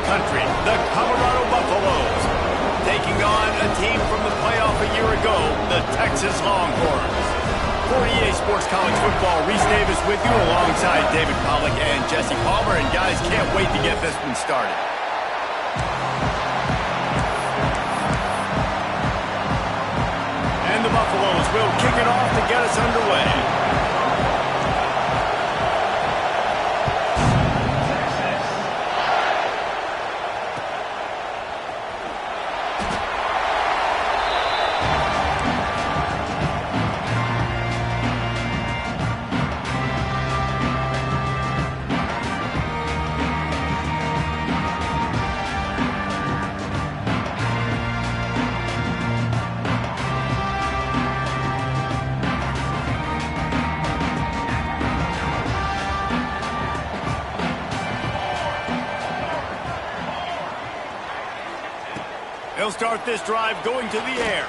country, the Colorado Buffaloes, taking on a team from the playoff a year ago, the Texas Longhorns. 48 Sports College Football, Reese Davis with you alongside David Pollack and Jesse Palmer. And guys, can't wait to get this one started. And the Buffaloes will kick it off to get us underway. He'll start this drive going to the air.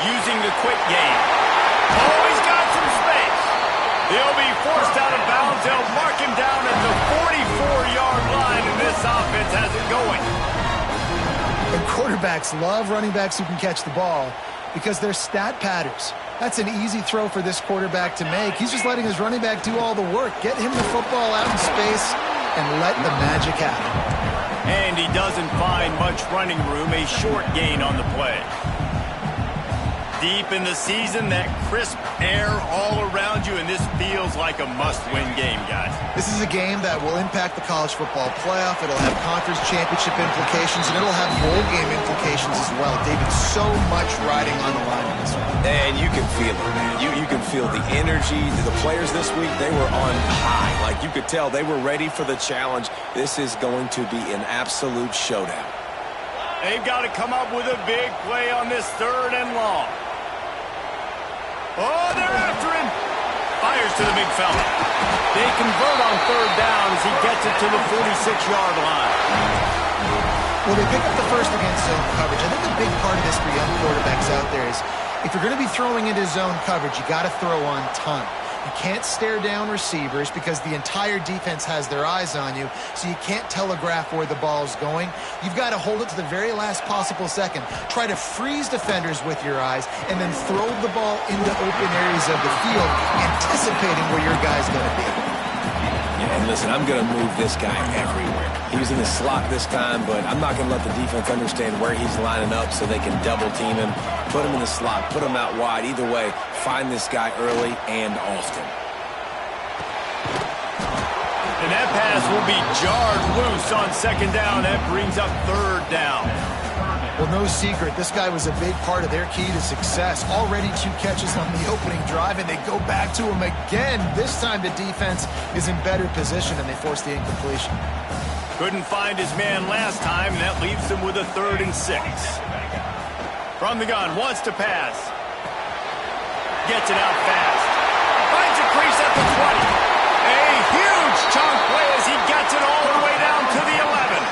Using the quick game. Oh, he's got some space. He'll be forced out of bounds. They'll mark him down at the 44-yard line, and this offense has it going. And quarterbacks love running backs who can catch the ball because they're stat patters. That's an easy throw for this quarterback to make. He's just letting his running back do all the work. Get him the football out in space and let the magic happen. And he doesn't find much running room, a short gain on the play. Deep in the season, that crisp air all around you, and this feels like a must-win game, guys. This is a game that will impact the college football playoff. It'll have conference championship implications, and it'll have bowl game implications as well. David, so much riding on the line in this one. And you can feel it, man. You can feel the energy. The players this week, they were on high. Like you could tell, they were ready for the challenge. This is going to be an absolute showdown. They've got to come up with a big play on this 3rd and long. Oh, they're after him. Fires to the big fella. They convert on 3rd down as he gets it to the 46-yard line. Well, they pick up the first against zone coverage. I think a big part of this for young quarterbacks out there is if you're going to be throwing into zone coverage, you got to throw on time. You can't stare down receivers because the entire defense has their eyes on you, so you can't telegraph where the ball's going. You've got to hold it to the very last possible second. Try to freeze defenders with your eyes and then throw the ball into open areas of the field, anticipating where your guy's going to be. Yeah, and listen, I'm going to move this guy everywhere. He was in the slot this time, but I'm not going to let the defense understand where he's lining up so they can double team him, put him in the slot, put him out wide. Either way, find this guy early and often. And that pass will be jarred loose on 2nd down. That brings up 3rd down. Well, no secret, this guy was a big part of their key to success. Already 2 catches on the opening drive, and they go back to him again. This time the defense is in better position, and they force the incompletion. Couldn't find his man last time, and that leaves him with a 3rd and 6. From the gun, wants to pass. Gets it out fast. Finds a crease at the 20. A huge chunk play as he gets it all the way down to the 11.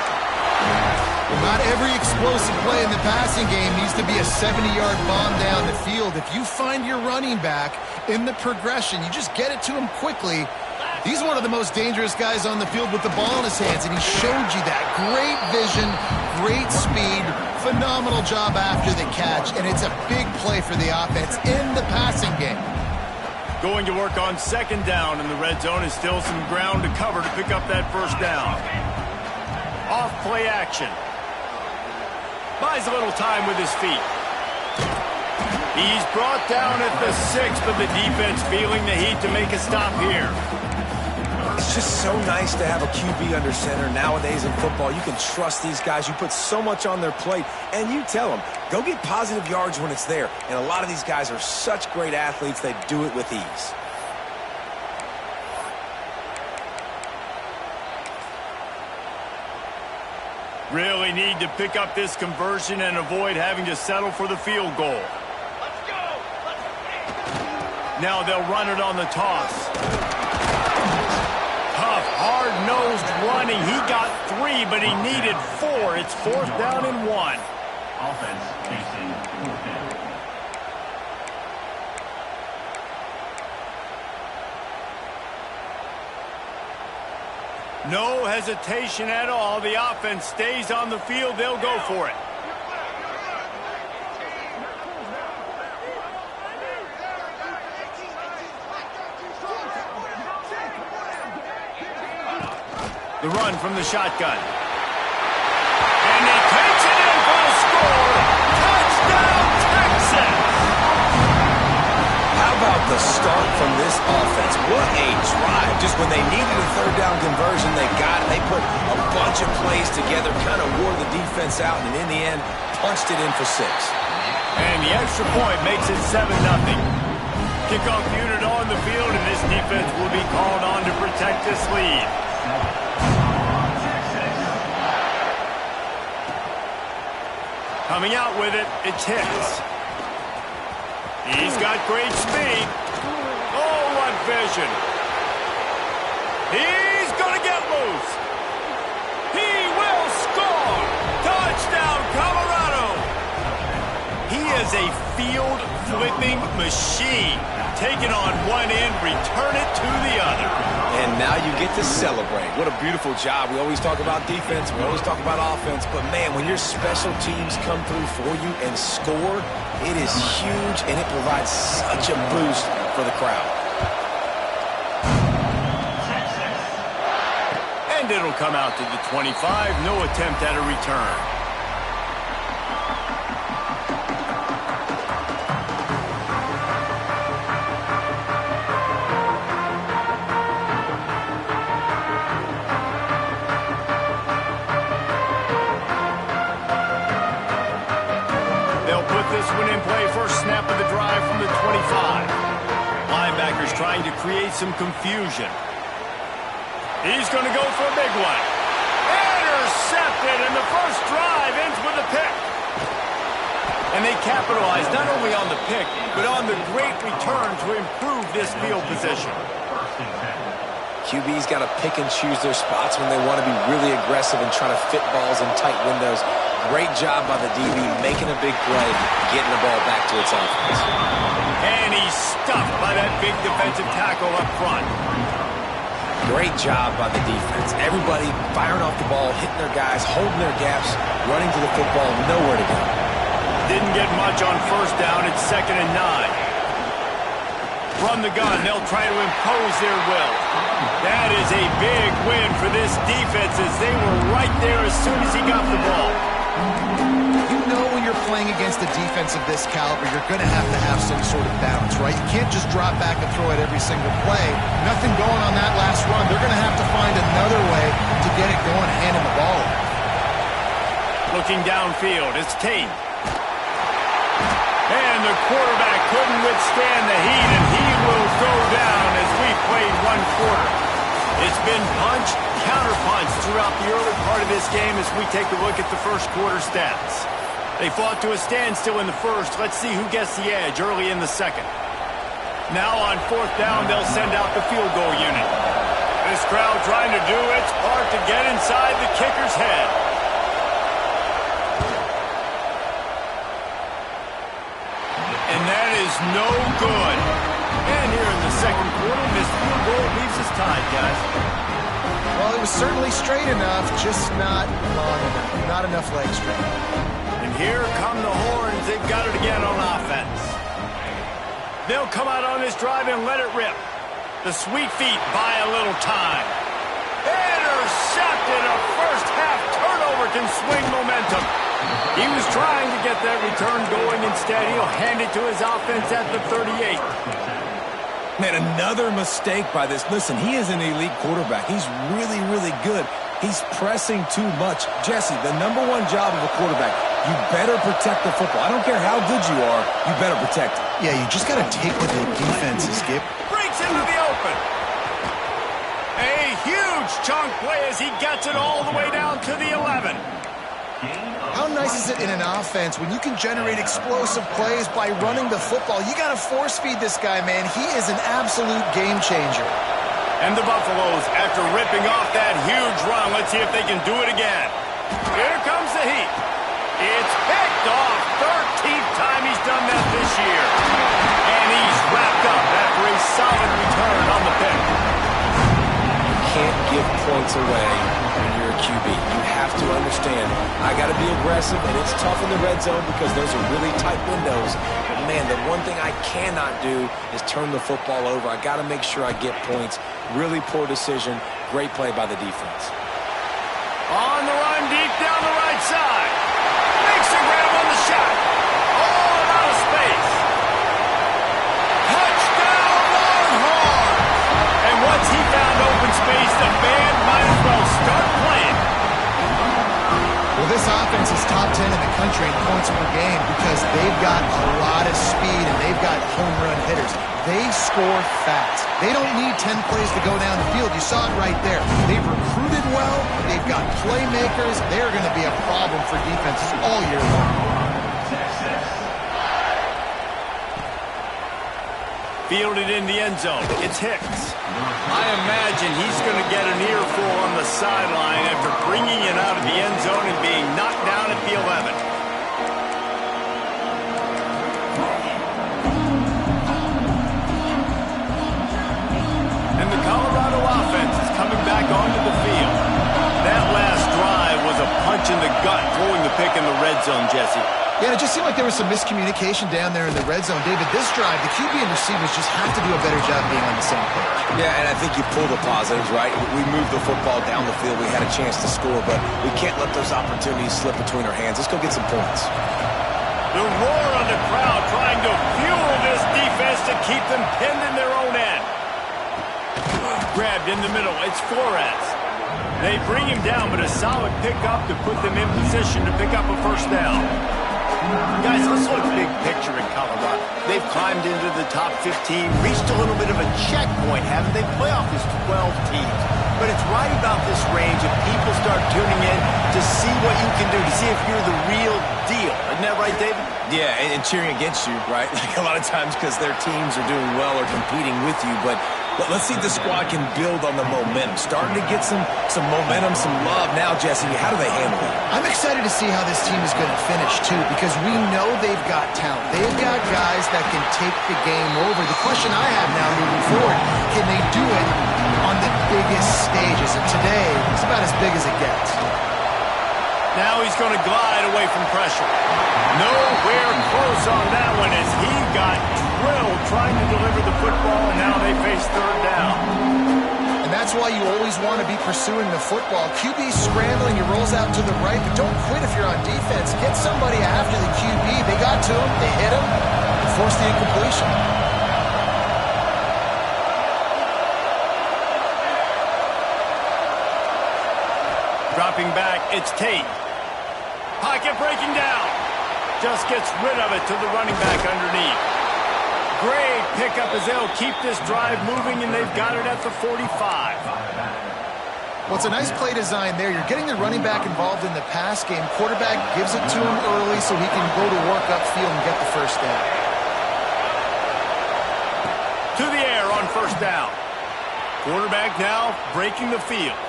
Well, not every explosive play in the passing game needs to be a 70-yard bomb down the field. If you find your running back in the progression, you just get it to him quickly. He's one of the most dangerous guys on the field with the ball in his hands, and he showed you that. Great vision, great speed, phenomenal job after the catch, and it's a big play for the offense in the passing game. Going to work on 2nd down in the red zone is still some ground to cover to pick up that 1st down. Off play action. Buys a little time with his feet. He's brought down at the 6, but the defense feeling the heat to make a stop here. It's just so nice to have a QB under center nowadays in football. You can trust these guys. You put so much on their plate, and you tell them, go get positive yards when it's there. And a lot of these guys are such great athletes, they do it with ease. Really need to pick up this conversion and avoid having to settle for the field goal. Now they'll run it on the toss. Tough, hard-nosed running. He got 3, but he needed 4. It's 4th down and 1. Offense facing 4th. No hesitation at all. The offense stays on the field. They'll go for it. The run from the shotgun. And he takes it in for a score. Touchdown, Texas! How about the start from this offense? What a drive. Just when they needed a third down conversion, they got it. They put a bunch of plays together, kind of wore the defense out, and in the end, punched it in for 6. And the extra point makes it 7-0. Kickoff unit on the field, and this defense will be called on to protect this lead. Coming out with it, it's Hicks. He's got great speed. Oh, what vision. He's going to get loose. He will score. Touchdown, Colorado. He is a field-flipping machine. Taking on one end, return it to the other. And now you get to celebrate. What a beautiful job. We always talk about defense. We always talk about offense. But, man, when your special teams come through for you and score, it is huge, and it provides such a boost for the crowd. And it'll come out to the 25. No attempt at a return. Snap of the drive from the 25. Linebackers trying to create some confusion. He's going to go for a big one. Intercepted, and the first drive ends with a pick. And they capitalize not only on the pick, but on the great return to improve this field position. QB's got to pick and choose their spots when they want to be really aggressive and try to fit balls in tight windows. Great job by the DB, making a big play, getting the ball back to its offense. And he's stuffed by that big defensive tackle up front. Great job by the defense. Everybody firing off the ball, hitting their guys, holding their gaps, running to the football, nowhere to go. Didn't get much on first down. It's 2nd and 9. Run the gun. They'll try to impose their will. That is a big win for this defense as they were right there as soon as he got the ball. You know when you're playing against a defense of this caliber, you're going to have some sort of balance, right? You can't just drop back and throw it every single play. Nothing going on that last run. They're going to have to find another way to get it going, handing the ball off. Looking downfield, it's Tate. And the quarterback couldn't withstand the heat, and he will go down as we played one quarter. It's been punch, counter-punch throughout the early part of this game as we take a look at the first quarter stats. They fought to a standstill in the first. Let's see who gets the edge early in the second. Now on 4th down, they'll send out the field goal unit. This crowd trying to do its part to get inside the kicker's head. And that is no good. And here in the second quarter, this field goal leaves us tied, guys. Well, it was certainly straight enough, just not long enough. Not enough leg strength. And here come the horns. They've got it again on offense. They'll come out on this drive and let it rip. The sweet feet buy a little time. Intercepted. A first half turnover can swing momentum. He was trying to get that return going. Instead, he'll hand it to his offense at the 38. Man, another mistake by this. Listen, he is an elite quarterback. He's really, really good. He's pressing too much. Jesse, the number one job of a quarterback, you better protect the football. I don't care how good you are, you better protect it. Yeah, you just got to take what the defense is giving. Breaks into the open. A huge chunk play as he gets it all the way down to the 11. How nice is it in an offense when you can generate explosive plays by running the football? You got to force feed this guy, man. He is an absolute game changer. And the Buffaloes, after ripping off that huge run, let's see if they can do it again. Here comes the heat. It's picked off. 13th time he's done that this year. And he's wrapped up after a solid return on the pick. can't give points away when you're a QB. You have to understand, I got to be aggressive, and it's tough in the red zone because those are really tight windows. But, man, the one thing I cannot do is turn the football over. I got to make sure I get points. Really poor decision. Great play by the defense. On the run, deep down the right side. Makes a grab on the shot. Oh, and out of space. Touchdown, Longhorns! And once he found open space, the band might as well start playing. Well, this offense is top 10 in the country in points per game because they've got a lot of speed and they've got home run hitters. They score fast. They don't need 10 plays to go down the field. You saw it right there. They've recruited well. They've got playmakers. They're going to be a problem for defenses all year long. Fielded in the end zone. It's Hicks. I imagine he's going to get an earful on the sideline after bringing it out of the end zone and being knocked down at the 11. And the Colorado offense is coming back onto the field. That last drive was a punch in the gut, throwing the pick in the red zone, Jesse. Yeah, it just seemed like there was some miscommunication down there in the red zone. David, this drive, the QB and receivers just have to do a better job being on the same page. Yeah, and I think you pull the positives, right? We moved the football down the field. We had a chance to score, but we can't let those opportunities slip between our hands. Let's go get some points. The roar of the crowd trying to fuel this defense to keep them pinned in their own end. Grabbed in the middle. It's Flores. They bring him down, but a solid pickup to put them in position to pick up a first down. Guys, let's look big picture in Colorado. They've climbed into the top 15, reached a little bit of a checkpoint, haven't they? Playoff is 12 teams. But it's right about this range if people start tuning in to see what you can do, to see if you're the real deal. Isn't that right, David? Yeah, and cheering against you, right? Like a lot of times because their teams are doing well or competing with you, but let's see if the squad can build on the momentum. Starting to get some momentum, some love now, Jesse. How do they handle it? I'm excited to see how this team is going to finish, too, because we know they've got talent. They've got guys that can take the game over. The question I have now moving forward, can they do it on the biggest stages? And today, it's about as big as it gets. Now he's going to glide away from pressure. Nowhere close on that one as he got drilled trying to deliver the football, and now they face third down. And that's why you always want to be pursuing the football. QB scrambling, he rolls out to the right, but don't quit if you're on defense. Get somebody after the QB. They got to him, they hit him, and forced the incompletion. Dropping back, it's Tate. Pocket breaking down. Just gets rid of it to the running back underneath. Great pickup as they'll keep this drive moving, and they've got it at the 45. Well, it's a nice play design there. You're getting the running back involved in the pass game. Quarterback gives it to him early so he can go to work upfield and get the first down. To the air on first down. Quarterback now breaking the field.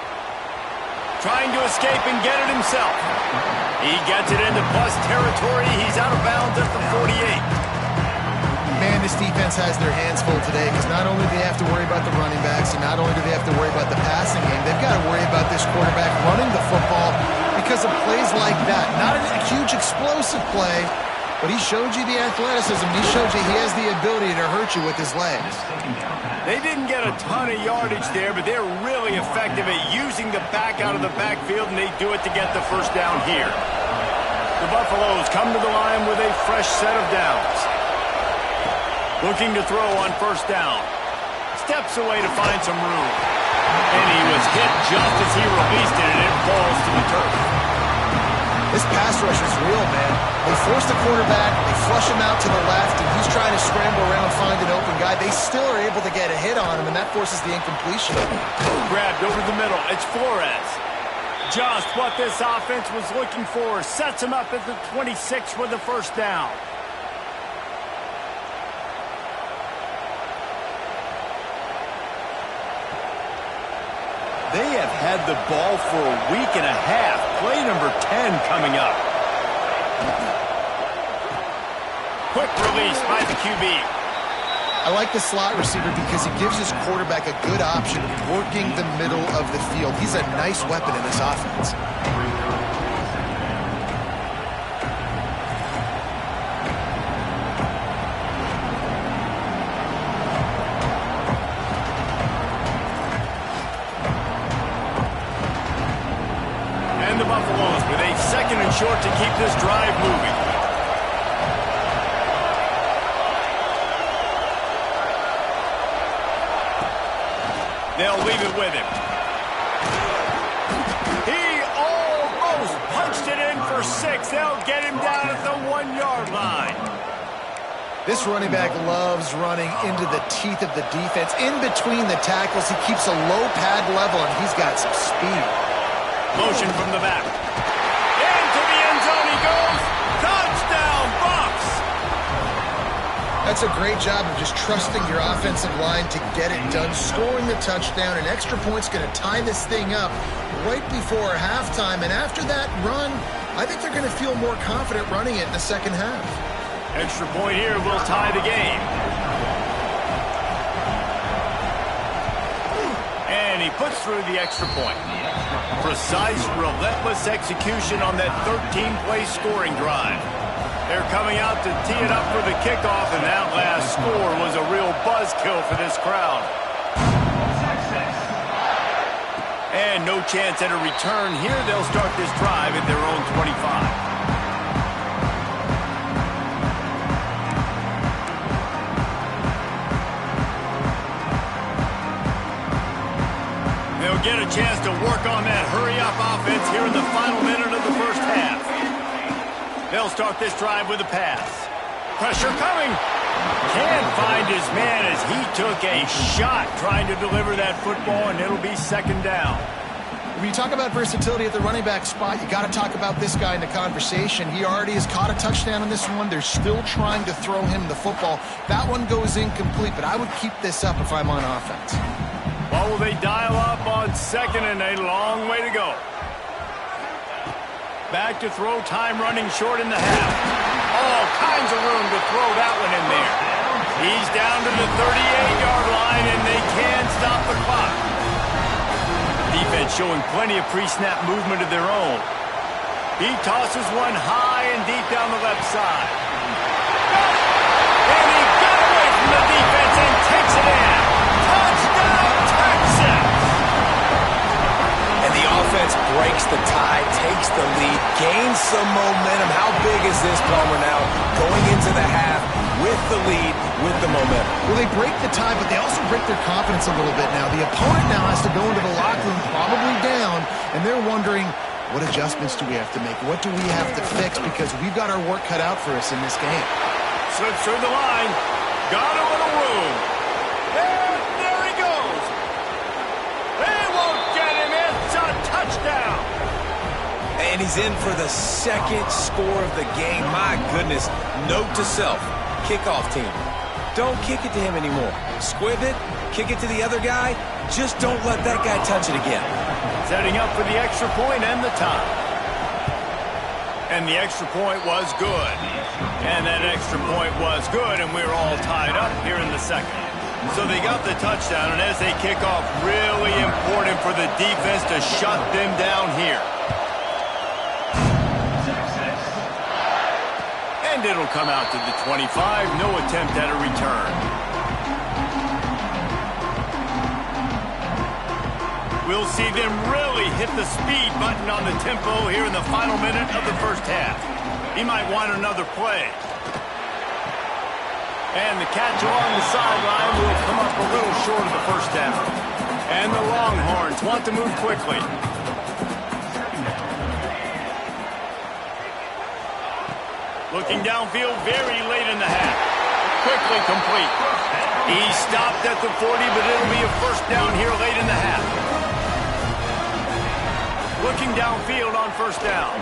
Trying to escape and get it himself. He gets it into plus territory. He's out of bounds at the 48. Man, this defense has their hands full today because not only do they have to worry about the running backs and not only do they have to worry about the passing game, they've got to worry about this quarterback running the football because of plays like that. Not a huge explosive play, but he showed you the athleticism. He showed you he has the ability to hurt you with his legs. They didn't get a ton of yardage there, but they're really effective at using the back out of the backfield, and they do it to get the first down here. The Buffaloes come to the line with a fresh set of downs. Looking to throw on first down. Steps away to find some room. And he was hit just as he released it, and it falls to the turf. This pass rush is real, man. They force the quarterback, they flush him out to the left, and he's trying to scramble around, find an open guy. They still are able to get a hit on him, and that forces the incompletion. Grabbed over the middle. It's Flores. Just what this offense was looking for. Sets him up at the 26 for the first down. They have had the ball for a week and a half. Play number 10 coming up. Quick release by the QB. I like the slot receiver because he gives his quarterback a good option working the middle of the field. He's a nice weapon in this offense. And the Buffaloes with a 2nd and short to keep this drive moving. They'll leave it with him. He almost punched it in for 6. They'll get him down at the 1-yard line. This running back loves running into the teeth of the defense. In between the tackles, he keeps a low pad level, and he's got some speed. Motion from the back. Into the end zone he goes. Touchdown, Bucs! That's a great job of just trusting your offensive line to get it done, scoring the touchdown. An extra point's going to tie this thing up right before halftime. And after that run, I think they're going to feel more confident running it in the second half. Extra point here will tie the game. And he puts through the extra point. Precise, relentless execution on that 13-play scoring drive. They're coming out to tee it up for the kickoff, and that last score was a real buzzkill for this crowd. And no chance at a return here. They'll start this drive at their own 25. They'll get a chance to work on that hurry-up offense here in the final minute of the first half. They'll start this drive with a pass. Pressure coming. Can't find his man as he took a shot trying to deliver that football, and it'll be 2nd down. When you talk about versatility at the running back spot, you got to talk about this guy in the conversation. He already has caught a touchdown on this one. They're still trying to throw him the football. That one goes incomplete, but I would keep this up if I'm on offense. Well, will they dial up on 2nd and a long way to go? Back to throw, time running short in the half. All kinds of room to throw that one in there. He's down to the 38-yard line, and they can stop the clock. Defense showing plenty of pre-snap movement of their own. He tosses one high and deep down the left side. And he got away from the defense and takes it in. Touchdown, Texans! And the offense breaks the tie, takes the lead, gains some momentum. How big is this, Palmer, now? Going into the half with the lead, with the momentum. Well, they break the tie, but they also break their confidence a little bit now. The opponent now has to go into the locker room probably down, and they're wondering, what adjustments do we have to make? What do we have to fix? Because we've got our work cut out for us in this game. Slips through the line. Got a little room. And there he goes. They won't get him. It's a touchdown. And he's in for the 2nd score of the game. My goodness. Note to self. Kickoff team. Don't kick it to him anymore. Squib it. Kick it to the other guy. Just don't let that guy touch it again. Setting up for the extra point and the tie. And the extra point was good. And that extra point was good, and we're all tied up here in the 2nd. So they got the touchdown, and as they kick off, really important for the defense to shut them down here. And it'll come out to the 25. No attempt at a return. We'll see them really hit the speed button on the tempo here in the final minute of the first half. He might want another play. And the catch along the sideline will come up a little short of the first down. And the Longhorns want to move quickly. Looking downfield very late in the half. Quickly complete. He stopped at the 40, but it'll be a first down here late in the half. Looking downfield on first down.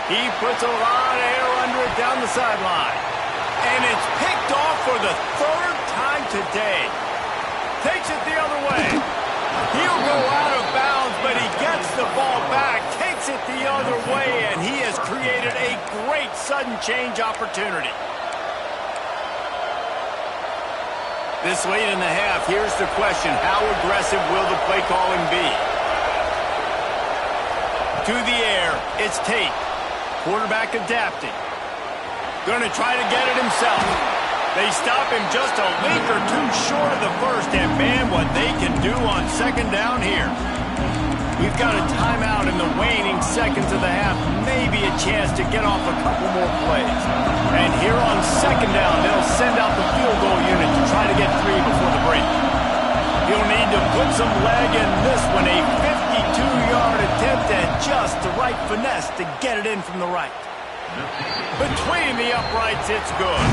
He puts a lot of air under it down the sideline. And it's picked off for the 3rd time today. Takes it the other way. He'll go out of bounds, but he gets the ball back, takes it the other way, and he has created a great sudden change opportunity. This late in the half, here's the question. How aggressive will the play calling be? To the air, it's Tate. Quarterback adapting. Going to try to get it himself. They stop him just a link or two short of the first, and man, what they can do on second down here. We've got a timeout in the waning seconds of the half, maybe a chance to get off a couple more plays. And here on second down, they'll send out the field goal unit to try to get 3 before the break. He'll need to put some leg in this one, a 52-yard attempt and just the right finesse to get it in from the right. Between the uprights, it's good.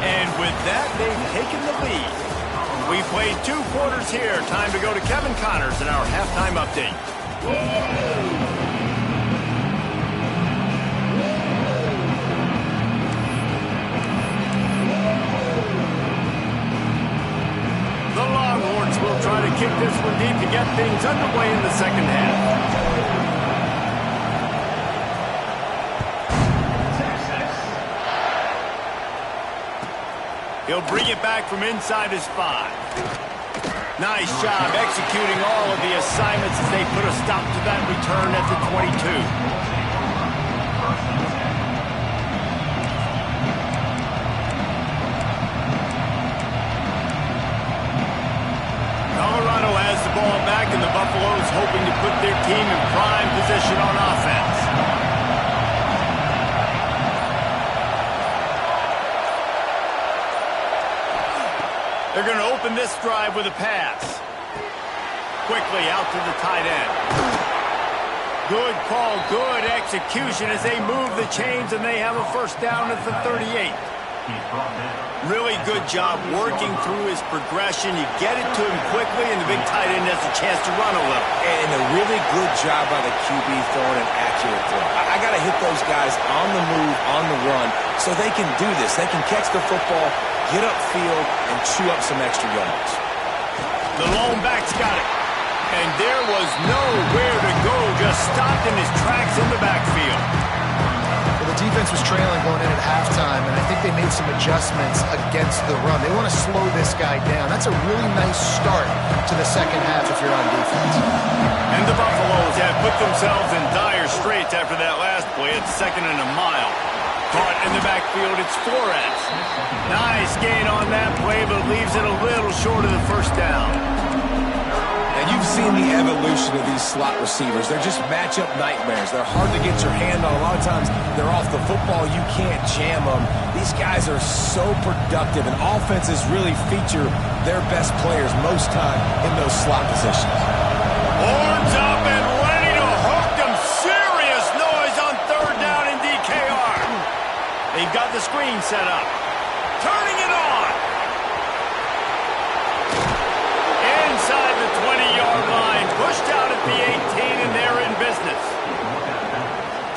And with that, they've taken the lead. We played 2 quarters here. Time to go to Kevin Connors in our halftime update. The Longhorns will try to kick this one deep to get things underway in the second half. He'll bring it back from inside his 5. Nice job executing all of the assignments as they put a stop to that return at the 22. Colorado has the ball back, and the Buffaloes hoping to put their team in prime position on offense. They're going to open this drive with a pass. Quickly out to the tight end. Good call, good execution as they move the chains, and they have a first down at the 38. Really good job working through his progression. You get it to him quickly, and the big tight end has a chance to run a little. And a really good job by the QB throwing an accurate throw. I got to hit those guys on the move, on the run, so they can do this. They can catch the football, get upfield, and chew up some extra yards. The lone back's got it. And there was nowhere to go, just stopped in his tracks in the backfield. Well, the defense was trailing going in at halftime, and I think they made some adjustments against the run. They want to slow this guy down. That's a really nice start to the second half if you're on defense. And the Buffaloes have put themselves in dire straits after that last play at 2nd and a mile. Caught in the backfield, it's Flores. Nice gain on that play, but leaves it a little short of the first down. And you've seen the evolution of these slot receivers. They're just matchup nightmares. They're hard to get your hand on. A lot of times they're off the football. You can't jam them. These guys are so productive, and offenses really feature their best players most time in those slot positions. Horns up and ready to hook them. Serious noise on 3rd down in DKR. They've got the screen set up. Turning it on. Inside the 20-yard line. Pushed out at the 18, and they're in business.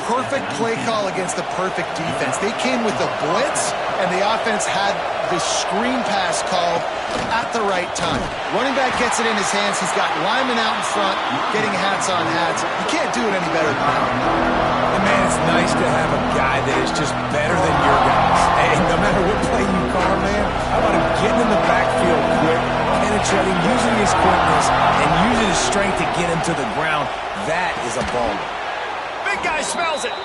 Perfect play call against the perfect defense. They came with the blitz, and the offense had the screen pass called at the right time. Running back gets it in his hands. He's got linemen out in front, getting hats on hats. You can't do it any better than that. And man, it's nice to have a guy that is just better than your guys. Hey, no matter what play you call, man, how about him getting in the backfield quick, penetrating, using his quickness, and using his strength to get him to the ground? That is a baller. Big guy smells it.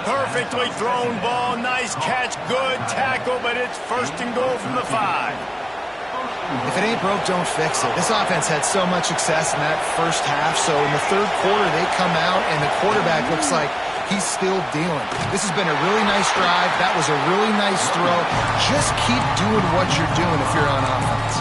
Perfectly thrown ball. Nice catch. Good tackle, but it's 1st and goal from the 5. If it ain't broke, don't fix it. This offense had so much success in that first half, so in the 3rd quarter, they come out, and the quarterback looks like he's still dealing. This has been a really nice drive. That was a really nice throw. Just keep doing what you're doing if you're on offense.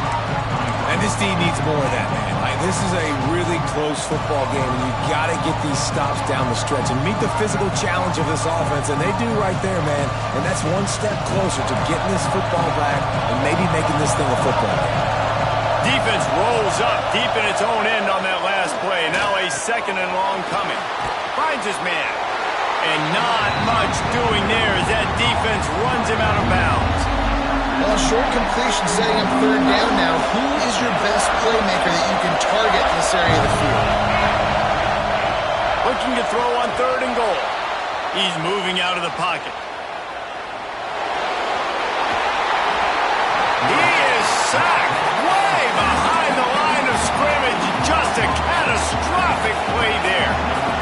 And this team needs more of that, man. Like, this is a really close football game, and you've got to get these stops down the stretch and meet the physical challenge of this offense, and they do right there, man. And that's one step closer to getting this football back and maybe making this thing a football game. Defense rolls up deep in its own end on that last play. Now a 2nd and long coming. Finds his man. And not much doing there as that defense runs him out of bounds. Well, short completion setting up 3rd down now. Who is your best playmaker that you can target in this area of the field? Looking to throw on 3rd and goal. He's moving out of the pocket. He is sacked. a catastrophic play there.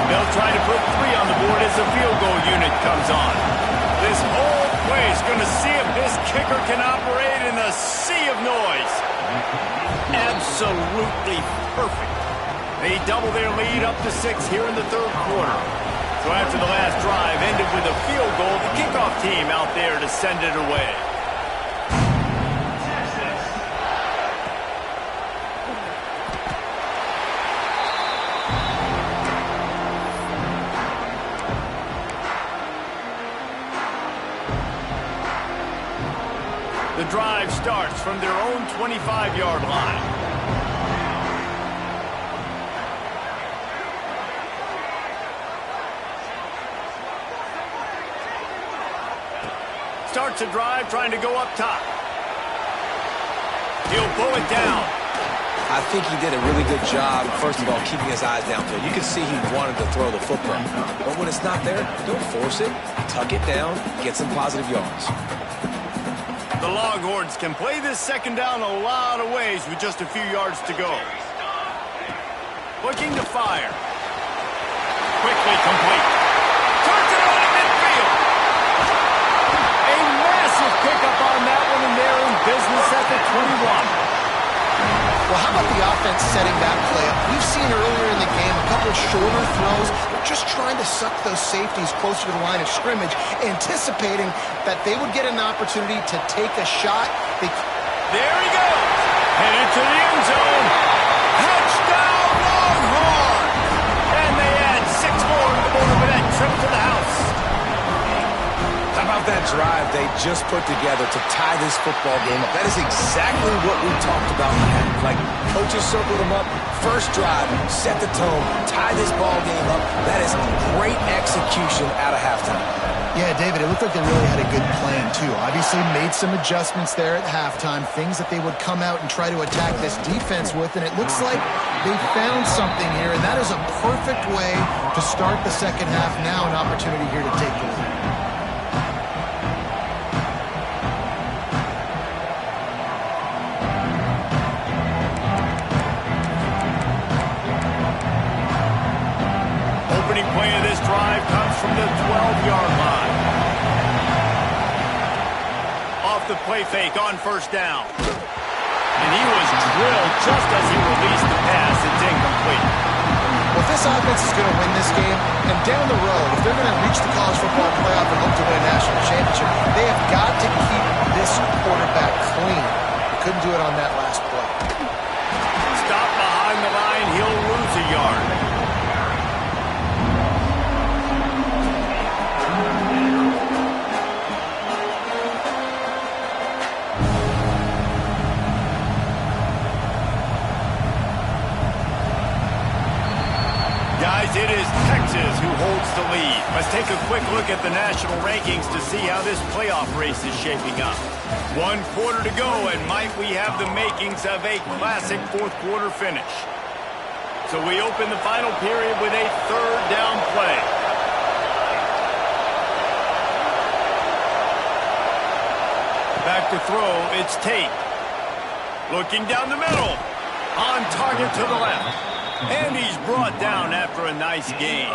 They'll try to put 3 on the board as the field goal unit comes on. This whole play is going to see if this kicker can operate in the sea of noise. Absolutely perfect. They double their lead up to 6 here in the third quarter. So after the last drive ended with a field goal, the kickoff team out there to send it away. The drive starts from their own 25-yard line. Starts a drive trying to go up top. He'll pull it down. I think he did a really good job, first of all, keeping his eyes downfield. You can see he wanted to throw the football. But when it's not there, don't force it. Tuck it down, get some positive yards. The Longhorns can play this second down a lot of ways with just a few yards to go. Looking to fire. Quickly complete. Turns it on in midfield. A massive pickup on that one, and they're in business at the 21. Well, how about the offense setting that play up? We've seen earlier in the game a couple of shorter throws. They're just trying to suck those safeties closer to the line of scrimmage, anticipating that they would get an opportunity to take a shot. There he goes. Headed to the end zone. Touchdown, Longhorns! And they add 6 more to the board with that trip to the house. How about that drive they just put together to tie this football game up? That is exactly what we talked about in the half. Like, coaches circled them up. First drive, set the tone, tie this ball game up. That is great execution out of halftime. Yeah, David, it looked like they really had a good plan, too. Obviously made some adjustments there at halftime, things that they would come out and try to attack this defense with, and it looks like they found something here, and that is a perfect way to start the second half. Now an opportunity here to take the lead. Opening play of this drive comes from the 12-yard line. Off the play fake on first down. And he was drilled just as he released the pass. It's incomplete. Well, if this offense is going to win this game, and down the road, if they're going to reach the college football playoff and hope to win a national championship, they have got to keep this quarterback clean. They couldn't do it on that last play. Stop behind the line. He'll lose a yard. Guys, it is Texas who holds the lead. Let's take a quick look at the national rankings to see how this playoff race is shaping up. 1 quarter to go, and might we have the makings of a classic fourth quarter finish. So we open the final period with a third down play. Back to throw, it's Tate. Looking down the middle. On target to the left. And he's brought down after a nice gain.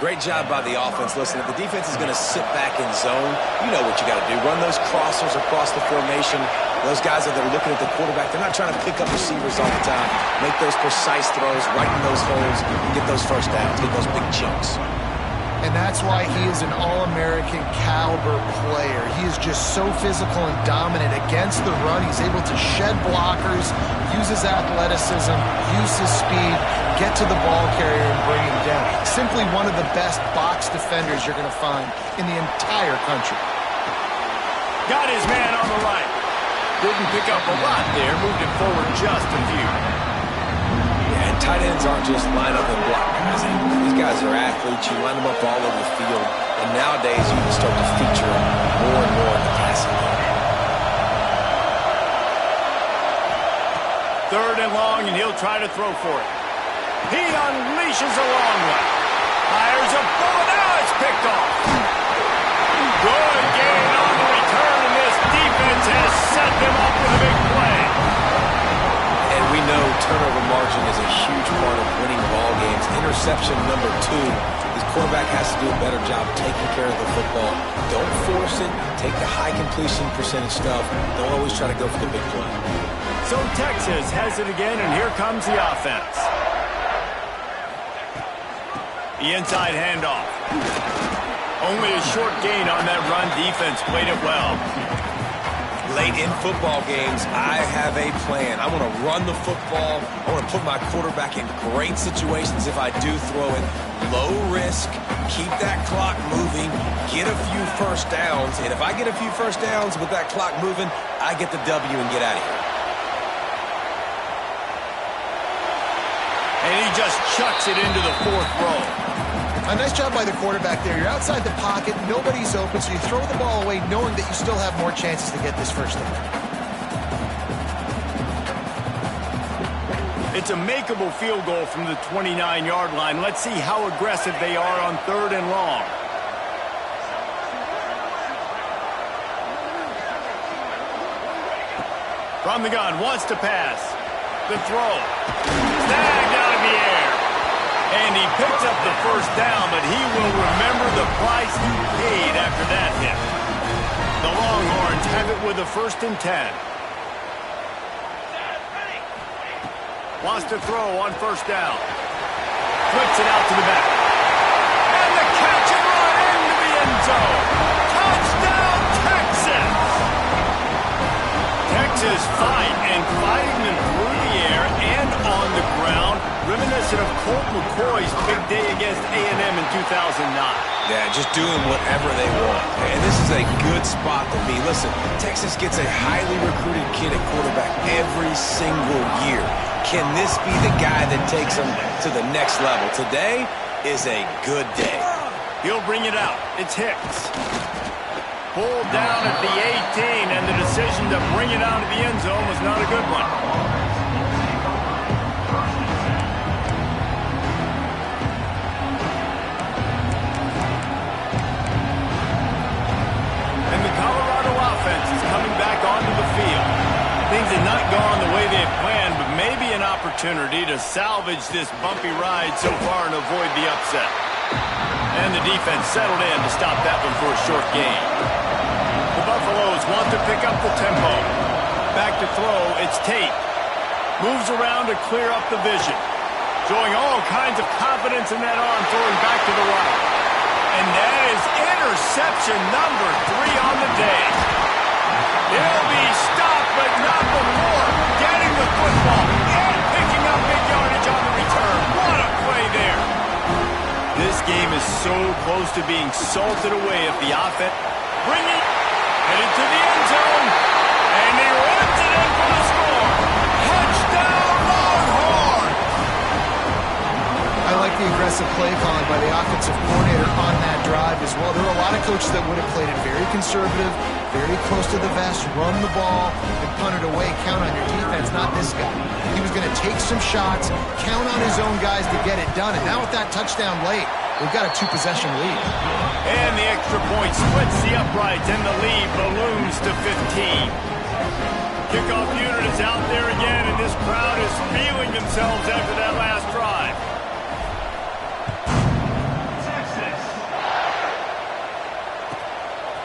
Great job by the offense. Listen, if the defense is going to sit back in zone, you know what you got to do. Run those crossers across the formation. Those guys that are looking at the quarterback, they're not trying to pick up receivers all the time. Make those precise throws, right in those holes, and get those first downs, get those big chunks. And that's why he is an all-American caliber player. He is just so physical and dominant against the run. He's able to shed blockers, use his athleticism, use his speed, get to the ball carrier and bring him down. Simply one of the best box defenders you're going to find in the entire country. Got his man on the right. Didn't pick up a lot there, moved it forward just a few. Yeah, and tight ends aren't just line up and block guys. These guys are athletes. You line them up all over the field. And nowadays, you can start to feature them more and more in the passing game. Third and long, and he'll try to throw for it. He unleashes a long one. Fires a bullet. Now it's picked off. Good gain on the return, and this defense has set them up with a big play. And we know turnover margin part of winning ball games. Interception number 2. This quarterback has to do a better job taking care of the football. Don't force it. Take the high completion percentage stuff. Don't always try to go for the big play. So Texas has it again, and here comes the offense. The inside handoff. Only a short gain on that run. Defense played it well. Late in football games, I have a plan. I want to run the football. I want to put my quarterback in great situations if I do throw it. Low risk, keep that clock moving, get a few first downs. And if I get a few first downs with that clock moving, I get the W and get out of here. And he just chucks it into the 4th row. A nice job by the quarterback there. You're outside the pocket, nobody's open, so you throw the ball away knowing that you still have more chances to get this first down. It's a makeable field goal from the 29-yard line. Let's see how aggressive they are on 3rd and long. From the gun, wants to pass. The throw. Snagged out of the air. And he picks up the first down, but he will remember the price he paid after that hit. The Longhorns have it with a 1st and 10. Wants to throw on 1st down. Flips it out to the back. And the catch and run into the end zone. Touchdown, Texas! Texas fighting them through the air and on the ground. Reminiscent of Colt McCoy's big day against A&M in 2009. Yeah, just doing whatever they want. And this is a good spot to be. Listen, Texas gets a highly recruited kid at quarterback every single year. Can this be the guy that takes them to the next level? Today is a good day. He'll bring it out. It's Hicks. Pulled down at the 18, and the decision to bring it out of the end zone was not a good one. And the Colorado offense is coming back onto the field. Things have not gone the way they had planned, but maybe an opportunity to salvage this bumpy ride so far and avoid the upset. And the defense settled in to stop that one for a short gain. The Buffaloes want to pick up the tempo. Back to throw, it's Tate. Moves around to clear up the vision. Showing all kinds of confidence in that arm, throwing back to the right. And that is interception number 3 on the day. He'll be stopped, but not before getting the football and picking up big yardage on the return. What a play there. This game is so close to being salted away if the offense bringing headed to the end zone, and he runs it in for the score. Touchdown, Longhorns! I like the aggressive play calling by the offensive coordinator on that drive as well. There are a lot of coaches that would have played it very conservative, very close to the vest, run the ball, and punt it away, count on your defense, not this guy. He was going to take some shots, count on his own guys to get it done, and now with that touchdown late, we've got a 2-possession lead. And the extra point splits the uprights, and the lead balloons to 15. Kickoff unit is out there again, and this crowd is feeling themselves after that last drive.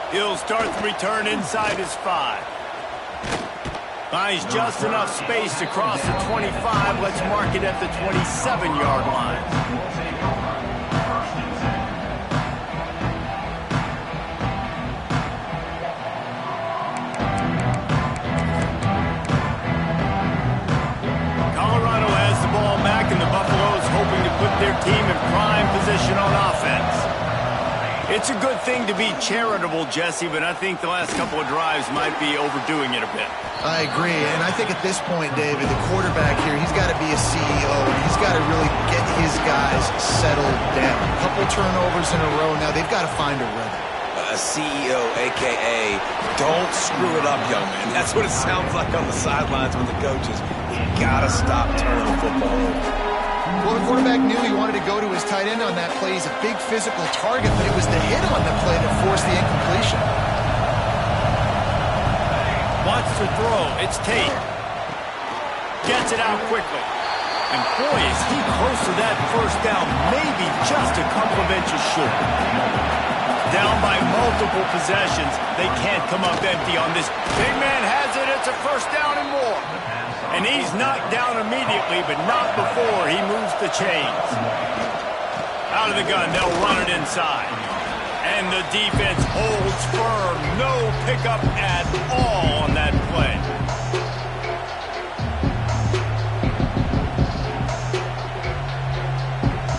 He'll start the return inside his 5. Finds just enough space to cross the 25. Let's mark it at the 27-yard line. Colorado has the ball back, and the Buffaloes hoping to put their team in prime position on offense. It's a good thing to be charitable, Jesse, but I think the last couple of drives might be overdoing it a bit. I agree, and I think at this point, David, the quarterback here, he's got to be a CEO, and he's got to really get his guys settled down. A couple turnovers in a row now. They've got to find a rhythm. A CEO, a.k.a. don't screw it up, young man. That's what it sounds like on the sidelines with the coaches. You got to stop turning the football over. Well, the quarterback knew he wanted to go to his tight end on that play. He's a big physical target, but it was the hit on the play that forced the incompletion. Wants to throw. It's Tate. Gets it out quickly. And boy, is he close to that first down, maybe just a couple of inches short. Down by multiple possessions, they can't come up empty on this. Big man has it, it's a first down and more. And he's knocked down immediately, but not before he moves the chains. Out of the gun, they'll run it inside. And the defense holds firm. No pickup at all on that play.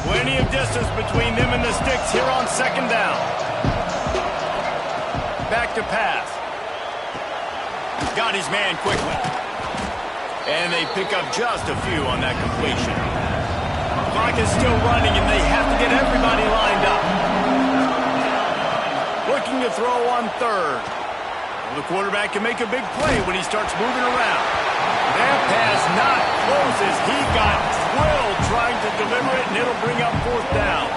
Plenty of distance between them and the sticks here on second down. Back to pass. Got his man quickly. And they pick up just a few on that completion. Clock is still running, and they have to get everybody lined up. Looking to throw on third. The quarterback can make a big play when he starts moving around. That pass not close as he got drilled trying to deliver it, and it'll bring up fourth down.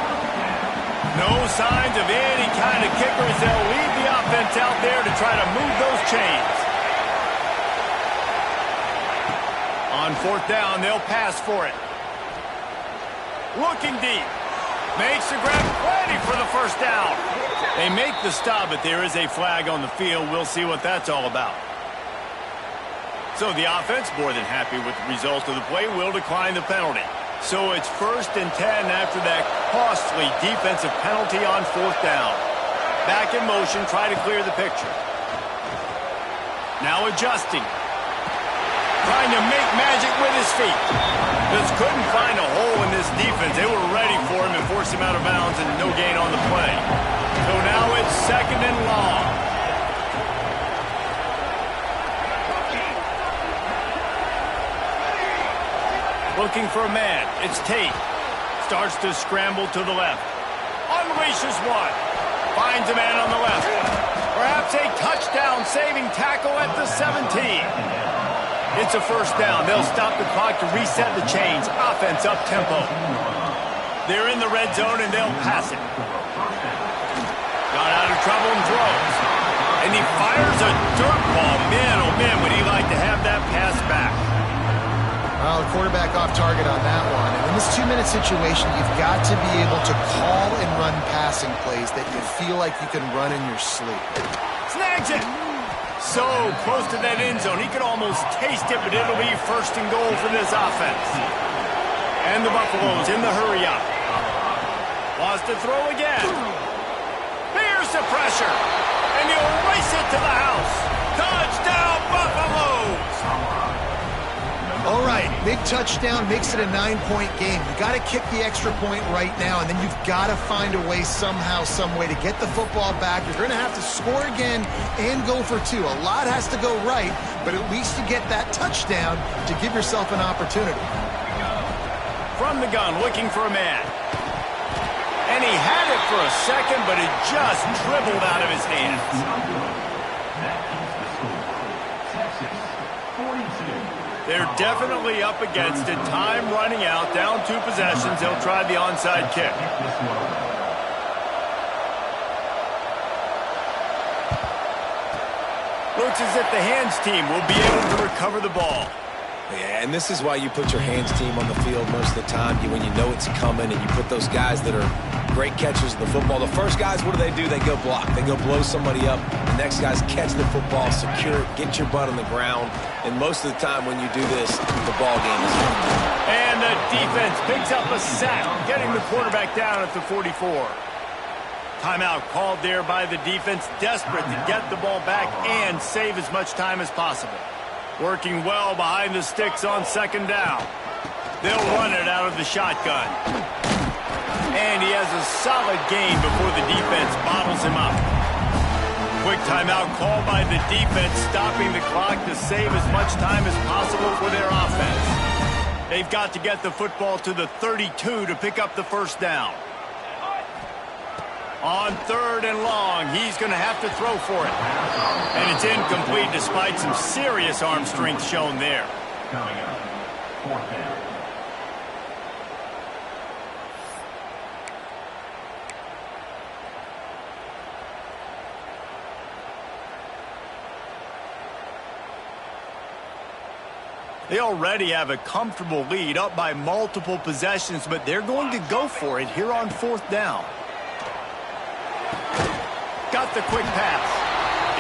No signs of any kind of kickers. They'll leave the offense out there to try to move those chains. On fourth down, they'll pass for it. Looking deep. Makes the grab, ready for the first down. They make the stop, but there is a flag on the field. We'll see what that's all about. So the offense, more than happy with the result of the play, will decline the penalty. So it's 1st and 10 after that costly defensive penalty on fourth down. Back in motion, try to clear the picture. Now adjusting. Trying to make magic with his feet. Just couldn't find a hole in this defense. They were ready for him and forced him out of bounds, and no gain on the play. So now it's 2nd and long. Looking for a man. It's Tate. Starts to scramble to the left. Unleashes one. Finds a man on the left. Perhaps a touchdown-saving tackle at the 17. It's a first down. They'll stop the clock to reset the chains. Offense up-tempo. They're in the red zone, and they'll pass it. Got out of trouble and throws. And he fires a dirt ball. Man, oh man, would he like to have that pass back. Well, the quarterback off target on that one. And in this 2-minute situation, you've got to be able to call and run passing plays that you feel like you can run in your sleep. Snags it. So close to that end zone. He could almost taste it, but it'll be 1st and goal for this offense. And the Buffaloes in the hurry up. Lost to throw again. Here's the pressure. And he'll race it to the house. Touchdown, Buffaloes! All right, big touchdown makes it a 9-point game. You got to kick the extra point right now, and then you've got to find a way somehow, some way to get the football back. You're going to have to score again and go for 2. A lot has to go right, but at least you get that touchdown to give yourself an opportunity. From the gun, looking for a man. And he had it for a second, but it just dribbled out of his hands. They're definitely up against it. Time running out. Down 2 possessions. They'll try the onside kick. Looks as if the hands team will be able to recover the ball. Yeah, and this is why you put your hands team on the field most of the time. When you know it's coming and you put those guys that are great catchers of the football. The first guys, what do? They go block. They go blow somebody up. The next guys catch the football, secure it, get your butt on the ground. And most of the time when you do this, the ball game is over. And the defense picks up a sack, getting the quarterback down at the 44. Timeout called there by the defense, desperate to get the ball back and save as much time as possible. Working well behind the sticks on second down. They'll run it out of the shotgun. And he has a solid gain before the defense bottles him up. Quick timeout called by the defense, stopping the clock to save as much time as possible for their offense. They've got to get the football to the 32 to pick up the first down. On 3rd and long, he's going to have to throw for it. And it's incomplete despite some serious arm strength shown there. Coming up, 4th down. They already have a comfortable lead, up by multiple possessions, but they're going to go for it here on 4th down. Got the quick pass.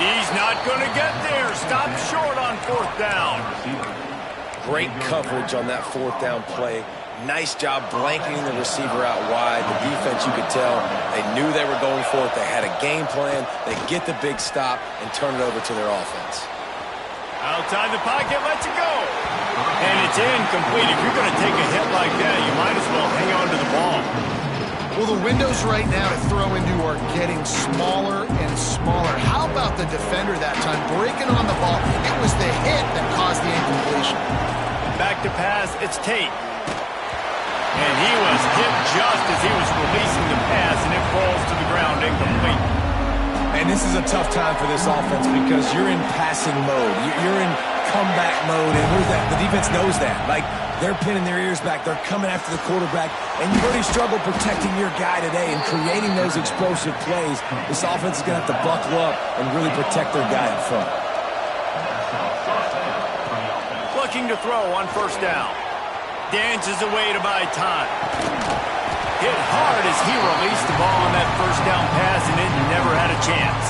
He's not going to get there. Stop short on 4th down. Great coverage on that 4th down play. Nice job blanketing the receiver out wide. The defense, you could tell, they knew they were going for it. They had a game plan. They get the big stop and turn it over to their offense. Outside the pocket, lets it go. And it's incomplete. If you're going to take a hit like that, you might as well hang on to the ball. Well, the windows right now to throw into are getting smaller and smaller. How about the defender that time breaking on the ball? It was the hit that caused the incompletion. Back to pass, it's Tate. And he was hit just as he was releasing the pass, and it falls to the ground incomplete. And this is a tough time for this offense because you're in passing mode. You're in comeback mode, and what is that? The defense knows that. Like, they're pinning their ears back. They're coming after the quarterback, and you've already struggled protecting your guy today and creating those explosive plays. This offense is going to have to buckle up and really protect their guy up front. Looking to throw on 1st down. Dances away to buy time. Hit hard as he released the ball on that 1st down pass, and it never had a chance.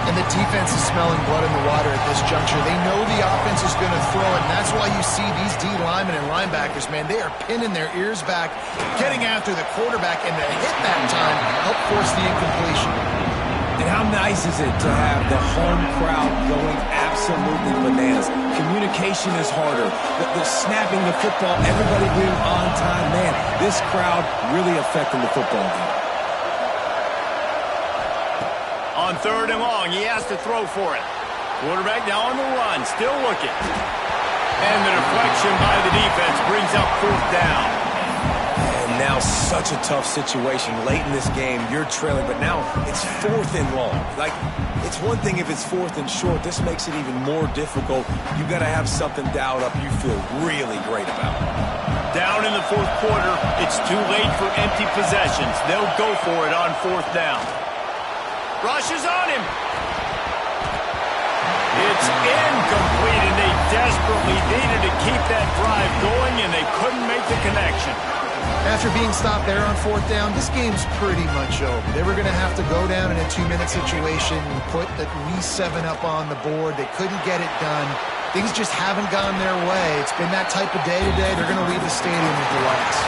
And the defense is smelling blood in the water at this juncture. They know the offense is going to throw it, and that's why you see these D linemen and linebackers, man, they are pinning their ears back, getting after the quarterback, and the hit that time helped force the incompletion. And how nice is it to have the home crowd going absolutely bananas? Communication is harder. The snapping the football, everybody being on time. Man, this crowd really affecting the football game. On 3rd and long, he has to throw for it. Quarterback now on the run, still looking. And the deflection by the defense brings up 4th down. And now such a tough situation. Late in this game, you're trailing, but now it's 4th and long. Like, it's one thing if it's 4th and short. This makes it even more difficult. You got to have something dialed up you feel really great about. Down in the 4th quarter, it's too late for empty possessions. They'll go for it on 4th down. Rushes on him. It's incomplete, and they desperately needed to keep that drive going, and they couldn't make the connection. After being stopped there on 4th down, this game's pretty much over. They were going to have to go down in a 2-minute situation and put at least 7 up on the board. They couldn't get it done. Things just haven't gone their way. It's been that type of day today. They're going to leave the stadium with the lights.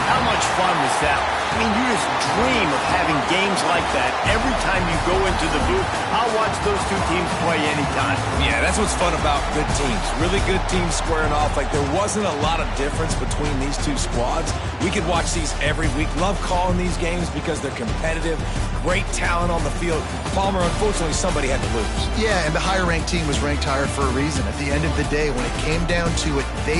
How much fun was that? I mean, you just dream of having games like that every time you go into the booth. I'll watch those two teams play anytime. Yeah, that's what's fun about good teams. Really good teams squaring off. Like, there wasn't a lot of difference between these two squads. We could watch these every week. Love calling these games because they're competitive. Great talent on the field. Palmer, unfortunately, somebody had to lose. Yeah, and the higher-ranked team was ranked higher for a reason. At the end of the day, when it came down to it, they